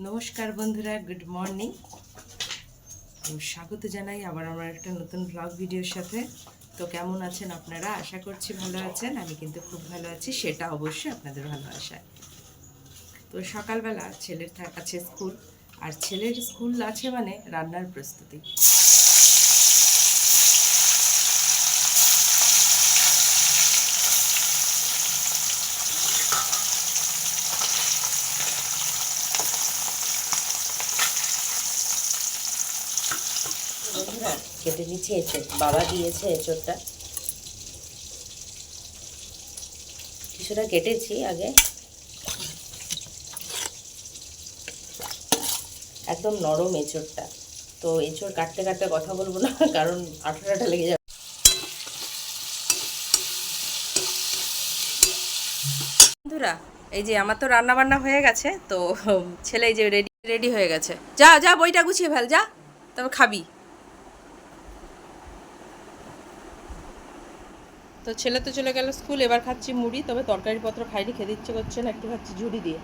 নমস্কার বন্ধুরা, good morning. স্বাগত জানাই আবার আমার একটা নতুন ব্লগ ভিডিওর সাথে। তো কেমন আছেন আপনারা? আশা করছি ভালো আছেন। আমি কিন্তু খুব ভালো আছি, সেটা অবশ্যই আপনাদের ভালোবাসায়। তো সকালবেলা ছেলের আছে স্কুল, আর ছেলের স্কুল আছে মানে রান্নার প্রস্তুতি। বন্ধুরা, কেটে নিচ্ছি এঁচড়। বাবা দিয়েছে এঁচড়টা, কিছুটা কেটেছি আগে। একদম নরম এঁচড়টা, তো এঁচড় কাটতে কাটতে কথা বলবো না, কারণ আঠাটা লেগে যাবে। বন্ধুরা, এই যে আমার তো রান্না বান্না হয়ে গেছে, তো ছেলে এই যে রেডি রেডি হয়ে গেছে। যা যা, বইটা গুছিয়ে ফেল, যা, তবে খাবি। তো ছেলে তো চলে গেল স্কুল, এবার খাচ্ছি মুড়ি, তবে তরকারিপত্র খাইনি, খেতে ইচ্ছে করছে না, একটু খাচ্ছি ঝুড়ি দিয়ে।